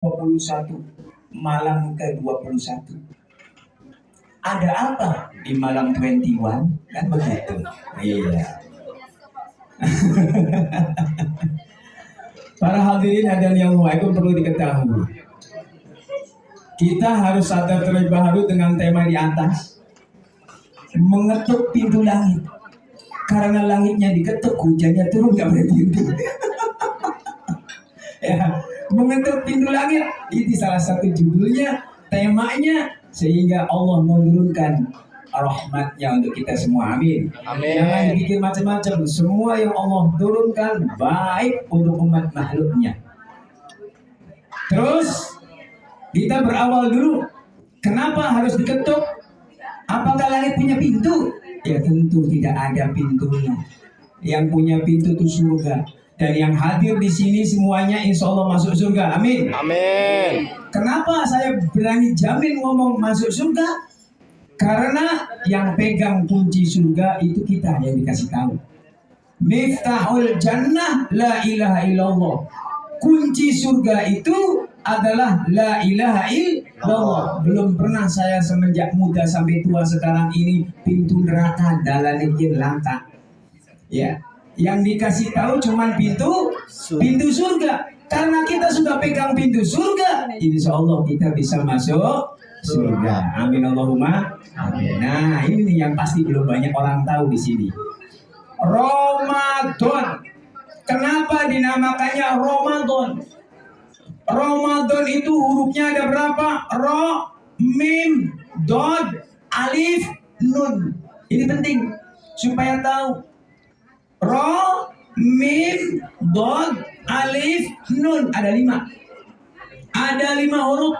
21, malam ke-21. Ada apa di malam 21? Kan begitu. Iya. Para hadirin hadirin yang mulia, perlu diketahui, kita harus sadar terlebih dahulu dengan tema di atas, mengetuk pintu langit. Karena langitnya diketuk, hujannya turun nggak berhenti. Ya, mengetuk pintu langit itu salah satu judulnya, temanya, sehingga Allah menurunkan rahmatnya untuk kita semua. Amin. Amin. Jangan dipikir macam-macam. Semua yang Allah turunkan baik untuk umat makhluknya. Terus kita berawal dulu. Kenapa harus diketuk? Apakah langit punya pintu? Ya tentu tidak ada pintunya. Yang punya pintu itu surga. Dan yang hadir di sini semuanya insya Allah masuk surga. Amin. Amin. Kenapa saya berani jamin ngomong masuk surga? Karena yang pegang kunci surga itu kita yang dikasih tahu. Miftahul jannah la ilaha illallah. Kunci surga itu adalah la ilaha illallah. Belum pernah saya semenjak muda sampai tua sekarang ini pintu neraka dalanikin langka. Ya, yang dikasih tahu cuma pintu surga. Karena kita sudah pegang pintu surga, insya Allah kita bisa masuk surga. Amin Allahumma amin. Nah, ini nih yang pasti belum banyak orang tahu di sini. Ramadan. Kenapa dinamakannya Ramadan? Ramadan itu hurufnya ada berapa? Ro, mim, dod, alif, nun. Ini penting supaya tahu. Ro, mim, dod, alif, nun. Ada 5. Ada 5 huruf.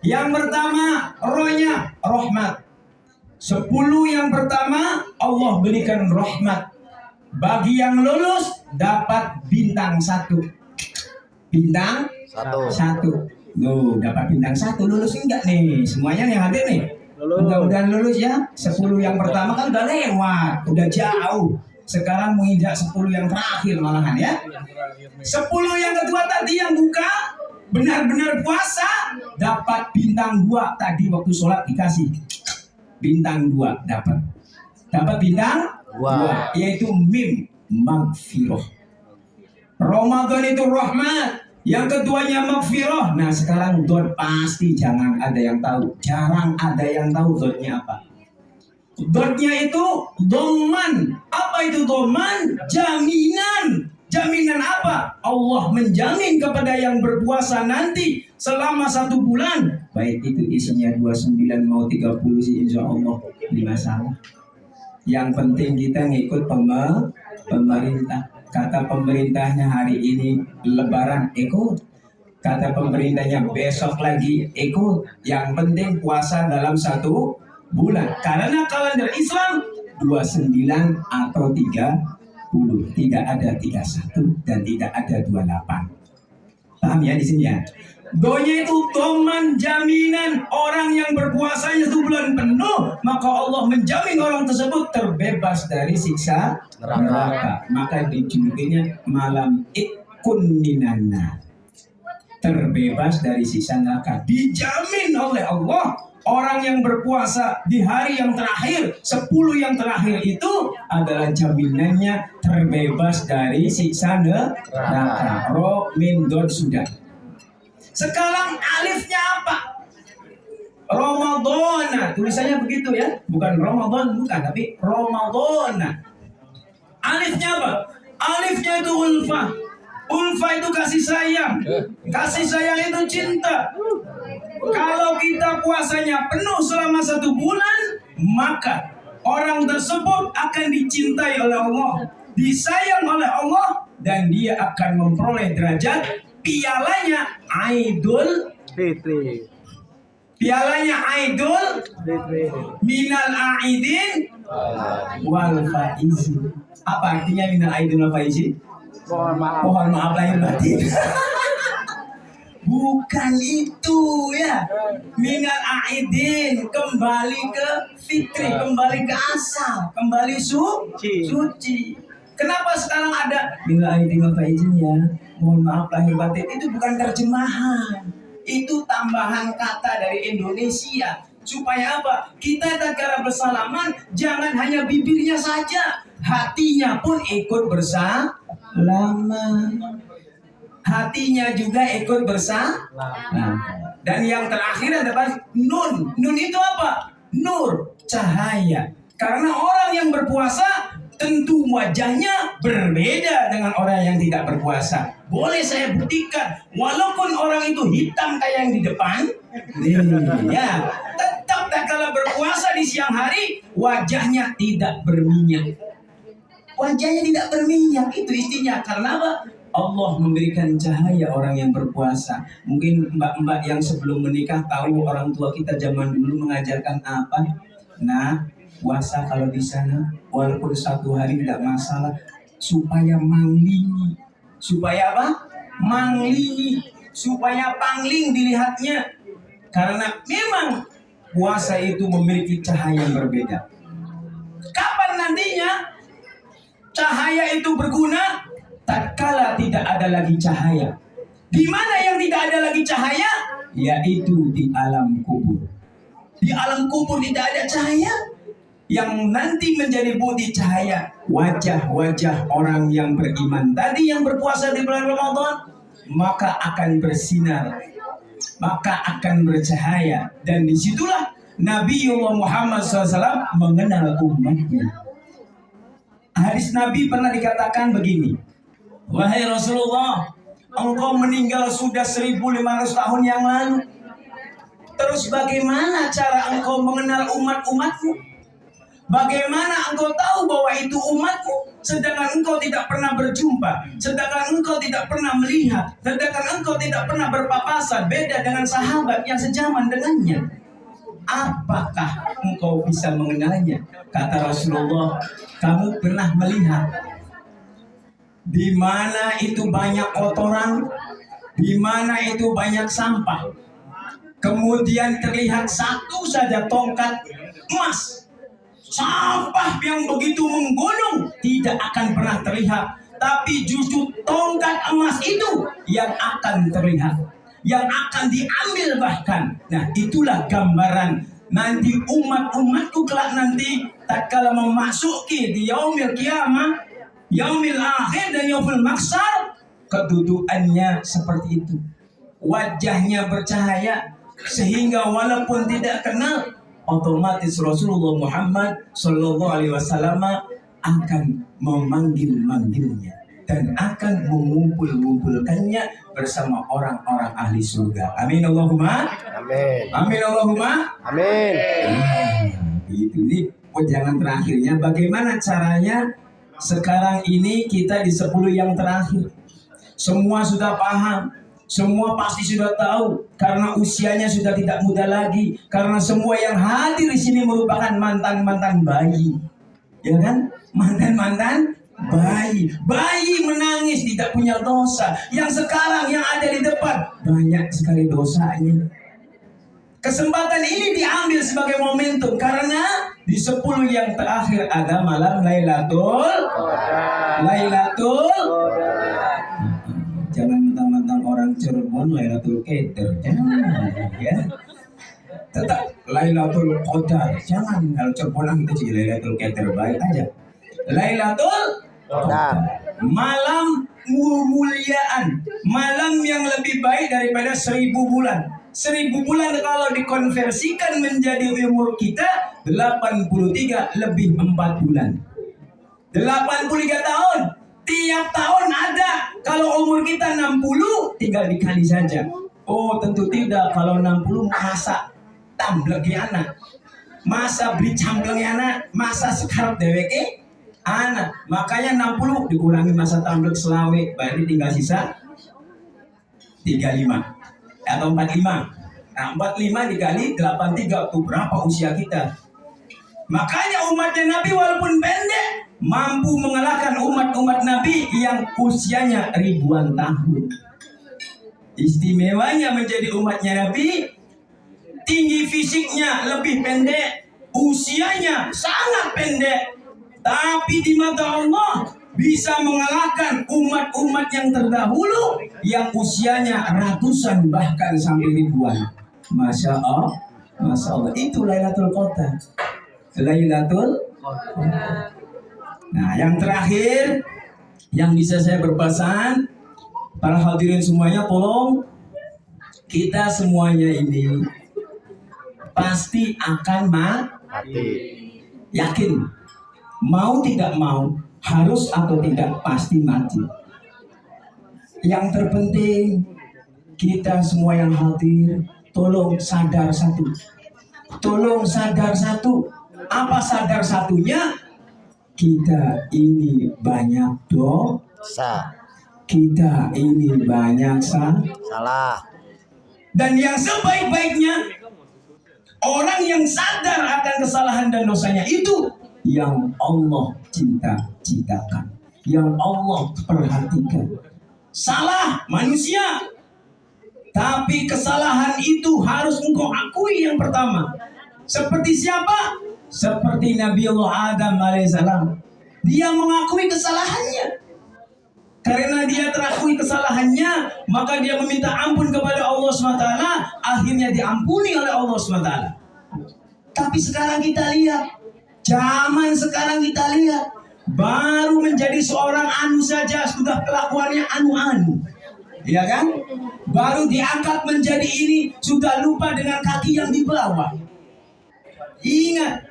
Yang pertama, rohnya rahmat. 10 yang pertama Allah berikan rahmat. Bagi yang lulus dapat bintang 1. Bintang 1. Loh, dapat bintang 1. Lulus enggak nih? Semuanya yang hadir nih. Mudah-mudahan lulus ya. 10 yang pertama kan udah lewat, udah jauh. Sekarang menginjak 10 yang terakhir malahan ya. 10 yang kedua tadi yang buka benar-benar puasa dapat bintang 2. Tadi waktu sholat dikasih bintang 2 dapat bintang 2, yaitu mim, magfirah. Ramadan itu rahmat. Yang keduanya magfirah. Nah sekarang dot pasti jangan ada yang tahu. Jarang ada yang tahu dotnya apa. Dotnya itu doman. Apa itu doman? Jaminan. Jaminan apa? Allah menjamin kepada yang berpuasa nanti selama 1 bulan. Baik itu isinya 29 mau 30 sih insya Allah 5 salah. Yang penting kita ngikut pemerintah. Kata pemerintahnya hari ini lebaran, ikut. Kata pemerintahnya besok lagi, ikut. Yang penting puasa dalam 1 bulan. Karena kalender Islam 29 atau 30. Tidak ada 31 dan tidak ada 28. Paham ya di sini ya? Doanya itu doman, jaminan. Orang yang berpuasanya 1 bulan penuh, maka Allah menjamin orang tersebut terbebas dari siksa neraka. Maka dijulukinya malam ikun minanna, terbebas dari siksa neraka. Dijamin oleh Allah. Orang yang berpuasa di hari yang terakhir, 10 yang terakhir itu adalah jaminannya terbebas dari siksa neraka. Ro, min, dod, sudah. Sekarang alifnya apa? Ramadana. Tulisannya begitu ya. Bukan Ramadan, bukan. Tapi Ramadana. Alifnya apa? Alifnya itu ulfah. Ulfah itu kasih sayang. Kasih sayang itu cinta. Kalau kita puasanya penuh selama 1 bulan, maka orang tersebut akan dicintai oleh Allah, disayang oleh Allah, dan dia akan memperoleh derajat pialanya Aidul Fitri. Pialanya Aidul Fitri. Minal aidin wal faizin. Apa artinya minal aidin wal faizin? Mohon maaf lahir batin. Bukan itu ya. Minal aidin, kembali ke fitri, kembali ke asal, kembali suci. Kenapa sekarang ada bila aidin wa faizin ya? Mohon maaf lahir batin, itu bukan terjemahan. Itu tambahan kata dari Indonesia. Supaya apa? Kita tatkala bersalaman jangan hanya bibirnya saja, hatinya pun ikut bersalaman. Hatinya juga ikut bersalaman. Dan yang terakhir adalah nun. Nun itu apa? Nur, cahaya. Karena orang yang berpuasa tentu wajahnya berbeda dengan orang yang tidak berpuasa. Boleh saya buktikan, walaupun orang itu hitam kayak yang di depan, ya, tetap kalau berpuasa di siang hari wajahnya tidak berminyak. Wajahnya tidak berminyak, itu istinya. Karena apa? Allah memberikan cahaya orang yang berpuasa. Mungkin mbak-mbak yang sebelum menikah tahu orang tua kita zaman dulu mengajarkan apa? Nah, puasa kalau di sana walaupun 1 hari tidak masalah, supaya manglingi. Supaya apa? Manglingi. Supaya pangling dilihatnya. Karena memang puasa itu memiliki cahaya yang berbeda. Kapan nantinya cahaya itu berguna? Tatkala tidak ada lagi cahaya. Di mana yang tidak ada lagi cahaya? Yaitu di alam kubur. Di alam kubur tidak ada cahaya. Yang nanti menjadi bukti cahaya wajah-wajah orang yang beriman tadi yang berpuasa di bulan Ramadan, maka akan bersinar, maka akan bercahaya. Dan disitulah Nabiullah Muhammad SAW mengenal umatnya. Hadis Nabi pernah dikatakan begini, wahai Rasulullah, engkau meninggal sudah 1500 tahun yang lalu. Terus bagaimana cara engkau mengenal umat-umatmu? Bagaimana engkau tahu bahwa itu umatmu, sedangkan engkau tidak pernah berjumpa, sedangkan engkau tidak pernah melihat, sedangkan engkau tidak pernah berpapasan, beda dengan sahabat yang sejaman dengannya. Apakah engkau bisa mengenalnya? Kata Rasulullah, kamu pernah melihat di mana itu banyak kotoran, di mana itu banyak sampah, kemudian terlihat satu saja tongkat emas. Sampah yang begitu menggunung tidak akan pernah terlihat, tapi justru tongkat emas itu yang akan terlihat, yang akan diambil bahkan. Nah, itulah gambaran nanti umat-umatku kelak nanti tatkala memasuki di yaumil kiamah, yaumil akhir dan yaumil mahsyar, kedudukannya seperti itu. Wajahnya bercahaya sehingga walaupun tidak kenal, otomatis Rasulullah Muhammad Sallallahu Alaihi Wasallam akan memanggil-manggilnya dan akan mengumpul-ngumpulkannya bersama orang-orang ahli surga. Amin Allahumma. Amin. Amin Allahumma. Amin. Ini ujangan terakhirnya. Bagaimana caranya? Sekarang ini kita di 10 yang terakhir. Semua sudah paham. Semua pasti sudah tahu karena usianya sudah tidak muda lagi. Karena semua yang hadir di sini merupakan mantan-mantan bayi, ya kan? Mantan-mantan bayi. Bayi menangis tidak punya dosa. Yang sekarang yang ada di depan banyak sekali dosanya. Kesempatan ini diambil sebagai momentum karena di 10 yang terakhir ada malam Lailatul. Jangan mentang-mentang orang Cirebon Lailatul Qadar, jangan ya. Tetap Lailatul Qadar, jangan. Kalau Cirebonan itu jadi Lailatul Qadar, baik aja. Lailatul Qadar, malam kemuliaan, malam yang lebih baik daripada 1000 bulan. 1000 bulan kalau dikonversikan menjadi umur kita 83 lebih 4 bulan. 83 tahun. Tiap tahun ada. Kalau umur kita 60 tinggal dikali saja. Oh tentu tidak. Kalau 60 masa tamblegi anak, masa beli camblegi anak, masa sekarang deweke anak. Makanya 60 dikurangi masa tamblek selawe, berarti tinggal sisa 35 atau 45. Nah 45 dikali 83 itu berapa usia kita? Makanya umatnya Nabi walaupun pendek mampu mengalahkan umat-umat Nabi yang usianya ribuan tahun. Istimewanya menjadi umatnya Nabi, tinggi fisiknya lebih pendek, usianya sangat pendek, tapi di mata Allah bisa mengalahkan umat-umat yang terdahulu yang usianya ratusan bahkan sampai ribuan. Masya Allah, Masya Allah. Itu Lailatul Qadar. Lailatul Qadar. Nah, yang terakhir yang bisa saya berpesan, para hadirin semuanya, tolong kita semuanya ini pasti akan mati. Yakin, mau tidak mau, harus atau tidak, pasti mati. Yang terpenting kita semua yang hadir, tolong sadar satu. Tolong sadar satu. Apa sadar satunya? Kita ini banyak dosa. Kita ini banyak salah. Dan yang sebaik-baiknya, orang yang sadar akan kesalahan dan dosanya itu yang Allah cita-citakan, yang Allah perhatikan. Salah manusia, tapi kesalahan itu harus engkau akui yang pertama. Seperti siapa? Seperti Nabi Allah Adam alaihissalam. Dia mengakui kesalahannya. Karena dia terakui kesalahannya, maka dia meminta ampun kepada Allah SWT. Akhirnya diampuni oleh Allah SWT. Tapi sekarang kita lihat, zaman sekarang kita lihat, baru menjadi seorang anu saja sudah kelakuannya anu-anu, ya kan? Baru diangkat menjadi ini sudah lupa dengan kaki yang di bawah. Ingat,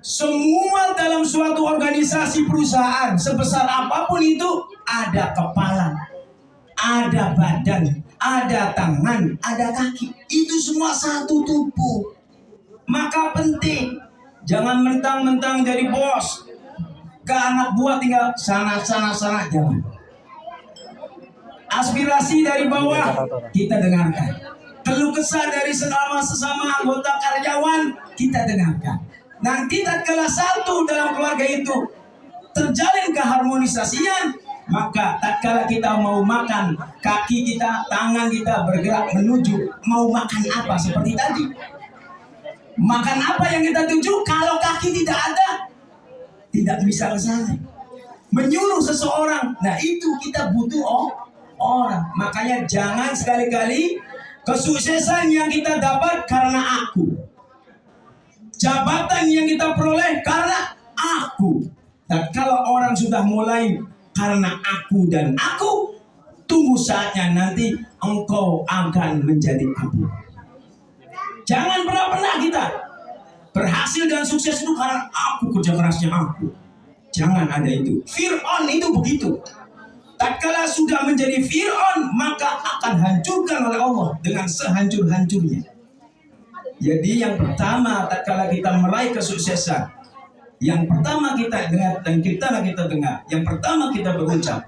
semua dalam suatu organisasi perusahaan sebesar apapun itu ada kepala, ada badan, ada tangan, ada kaki. Itu semua satu tubuh. Maka penting, jangan mentang-mentang dari bos ke anak buah tinggal sana, jangan. Aspirasi dari bawah kita dengarkan. Keluh kesah dari sesama anggota karyawan kita dengarkan. Nanti tatkala satu dalam keluarga itu terjalin keharmonisasian, maka tatkala kita mau makan, kaki kita, tangan kita bergerak menuju mau makan apa seperti tadi. Makan apa yang kita tuju, kalau kaki tidak ada, tidak bisa ke sana. Menyuruh seseorang, nah itu kita butuh orang. Makanya jangan sekali-kali kesuksesan yang kita dapat karena aku, jabatan yang kita peroleh karena aku. Dan kalau orang sudah mulai karena aku dan aku, tunggu saatnya nanti engkau akan menjadi aku. Jangan pernah kita berhasil dan sukses itu karena aku, kerja kerasnya aku. Jangan ada itu. Fir'aun itu begitu. Tatkala sudah menjadi Fir'aun, maka akan hancurkan oleh Allah dengan sehancur-hancurnya. Jadi yang pertama, tatkala kita meraih kesuksesan, yang pertama kita dengar dan kita dengar, yang pertama kita berucap,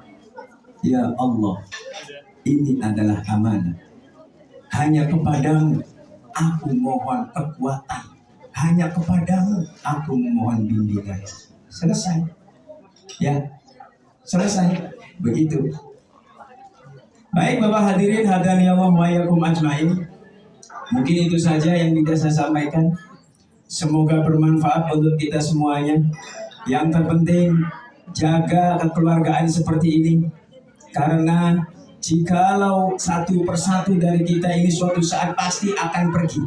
ya Allah, ini adalah amanah. Hanya kepadamu aku mohon kekuatan. Hanya kepadamu aku mohon bimbingan. Selesai. Ya, selesai. Begitu. Baik Bapak hadirin, hadani Allah wa iyyakum ajmain. Mungkin itu saja yang bisa saya sampaikan. Semoga bermanfaat untuk kita semuanya. Yang terpenting, jaga kekeluargaan seperti ini. Karena jikalau satu persatu dari kita ini suatu saat pasti akan pergi.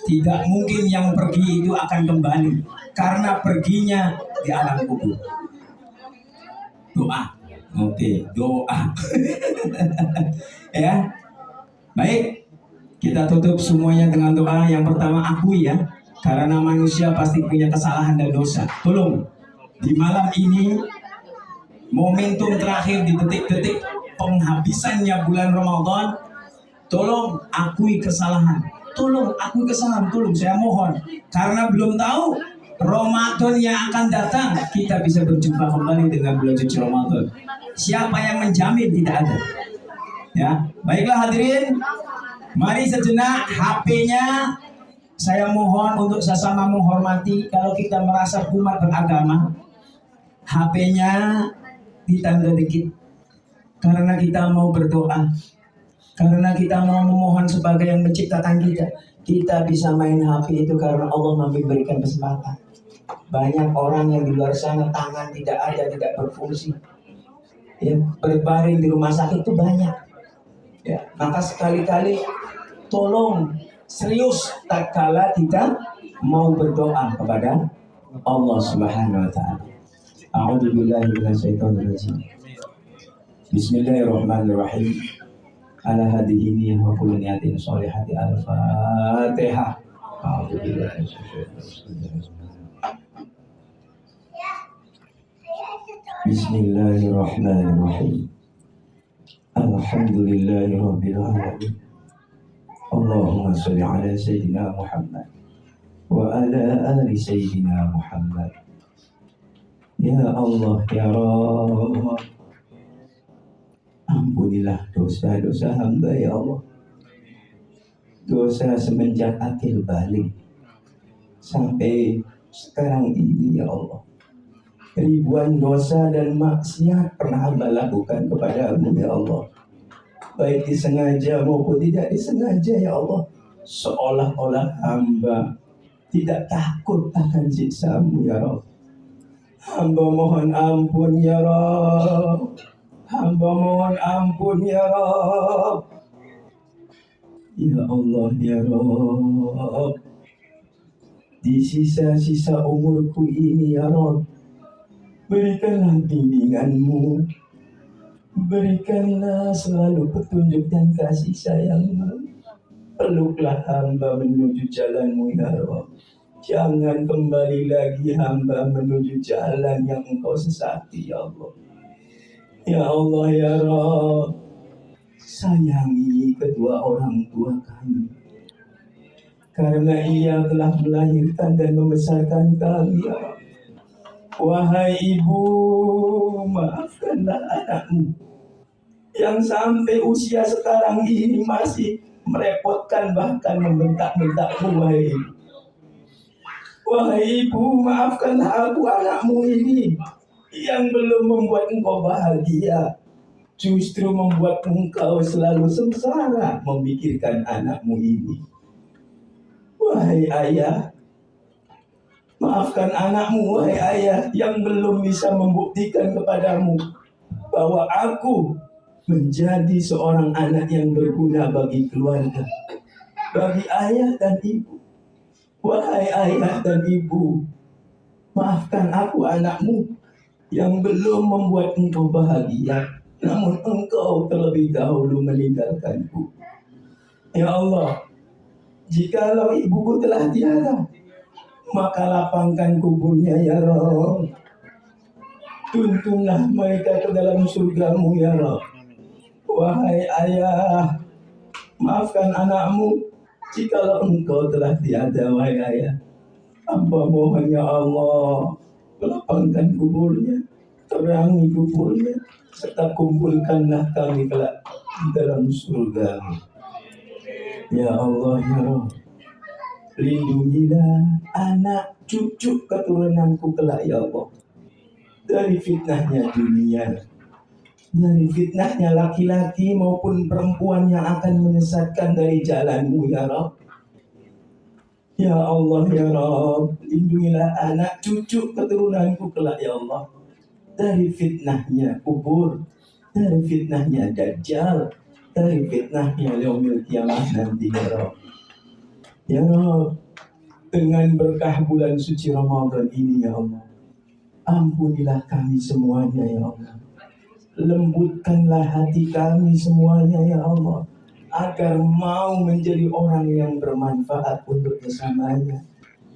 Tidak mungkin yang pergi itu akan kembali. Karena perginya di alam kubur. Doa. Oke, doa. Ya. Baik. Kita tutup semuanya dengan doa. Yang pertama akui ya. Karena manusia pasti punya kesalahan dan dosa. Tolong di malam ini, momentum terakhir di detik-detik penghabisannya bulan Ramadan, tolong akui kesalahan. Tolong akui kesalahan, tolong saya mohon. Karena belum tahu Ramadan yang akan datang, kita bisa berjumpa kembali dengan bulan suci Ramadan. Siapa yang menjamin? Tidak ada. Ya, baiklah hadirin. Mari sejenak HP-nya saya mohon untuk sesama menghormati. Kalau kita merasa umat beragama, HP-nya ditanda dikit. Karena kita mau berdoa. Karena kita mau memohon sebagai yang menciptakan kita. Kita bisa main HP itu karena Allah memberikan kesempatan. Banyak orang yang di luar sana tangan tidak ada, tidak berfungsi. Ya, berbaring di rumah sakit itu banyak. Ya, maka sekali-kali tolong serius tak kala kita mau berdoa kepada Allah Subhanahu wa taala. A'udzu billahi minasyaitonir rajim. Bismillahirrahmanirrahim. Ala hadhihi niyyah wa kullu niyatin shalihati al-Fatihah. A'udzu billahi Bismillahirrahmanirrahim. Alhamdulillahi rabbil alamin. Allahumma shalli ala sayyidina Muhammad wa ala ali sayyidina Muhammad. Ya Allah ya Rabb, ampunilah dosa-dosa hamba ya Allah. Dosa semenjak akil balik sampai sekarang ini ya Allah. Ribuan dosa dan maksiat pernah hamba lakukan kepada-Mu ya Allah. Baik disengaja maupun tidak disengaja ya Allah. Seolah-olah hamba tidak takut akan siksa-Mu ya Rabb. Hamba mohon ampun ya Rabb. Hamba mohon ampun ya Rabb. Ya Allah ya Rabb. Di sisa-sisa umurku ini ya Rabb, berikanlah bimbingan-Mu, berikanlah selalu petunjuk dan kasih sayang-Mu. Peluklah hamba menuju jalan-Mu ya Rabb. Jangan kembali lagi hamba menuju jalan yang Engkau sesati ya Allah. Ya Allah ya Rabb, sayangi kedua orang tua kami, karena ia telah melahirkan dan membesarkan kami ya Rabb. Wahai ibu, maafkanlah anakmu yang sampai usia sekarang ini masih merepotkan, bahkan membentak-bentakmu. Wahai ibu, wahai ibu, maafkanlah aku anakmu ini yang belum membuat engkau bahagia, justru membuat engkau selalu sengsara memikirkan anakmu ini. Wahai ayah, maafkan anakmu, wahai ayah, yang belum bisa membuktikan kepadamu bahwa aku menjadi seorang anak yang berguna bagi keluarga, bagi ayah dan ibu. Wahai ayah dan ibu, maafkan aku anakmu yang belum membuat engkau bahagia, namun engkau terlebih dahulu meninggalkanku. Ya Allah, jikalau ibuku telah tiada, maka lapangkan kuburnya ya Rabb. Tuntunlah mereka ke dalam surga-Mu ya Rabb. Wahai ayah, maafkan anakmu jikalau engkau telah tiada. Wahai ayah, hamba mohon ya Allah, lapangkan kuburnya, terangi kuburnya, serta kumpulkanlah kami kelak dalam surga-Mu. Ya Allah ya Rabb, lindungilah anak cucu keturunanku kelak ya Allah, dari fitnahnya dunia, dari fitnahnya laki-laki maupun perempuan yang akan menyesatkan dari jalan-Mu ya Rabb. Ya Allah ya Rabb, lindungilah anak cucu keturunanku kelak ya Allah, dari fitnahnya kubur, dari fitnahnya dajjal, dari fitnahnya yaumil kiamah nanti ya Rabb. Ya Rabb, dengan berkah bulan suci Ramadan ini ya Allah, ampunilah kami semuanya ya Allah. Lembutkanlah hati kami semuanya ya Allah, agar mau menjadi orang yang bermanfaat untuk bersamanya.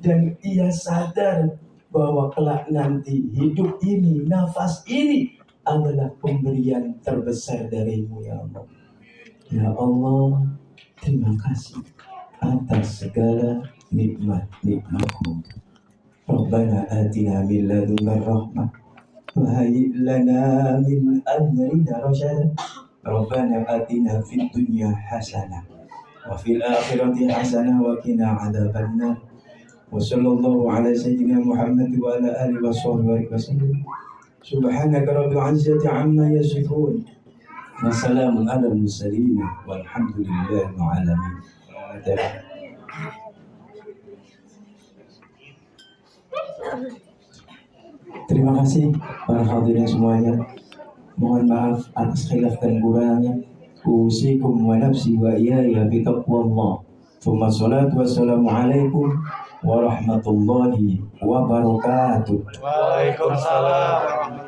Dan ia sadar bahwa kelak nanti hidup ini, nafas ini adalah pemberian terbesar dari-Mu ya Allah. Ya Allah, terima kasih atas segala nikmat-nikmat-Mu. Rabbana atina min ladunka rahmah wa hayyi' lana min amrina rasyada. Rabbana atina fid dunya hasanah wa fil akhirati hasanah wa qina adzabannar. Wa sallallahu ala sayyidina Muhammad wa ala alihi wa sahbihi wasallam. Subhanaka rabbil izzati amma yasifun wa salamun ala mursalin walhamdulillahi rabbil alamin. Terima kasih para hadirin semuanya. Mohon maaf atas khilaf dan kurangnya. Usikum wa nafsi wa iyaya bitaqwallah. Thumma salatu wassalamu alaikum warahmatullahi wabarakatuh. Waalaikumsalam.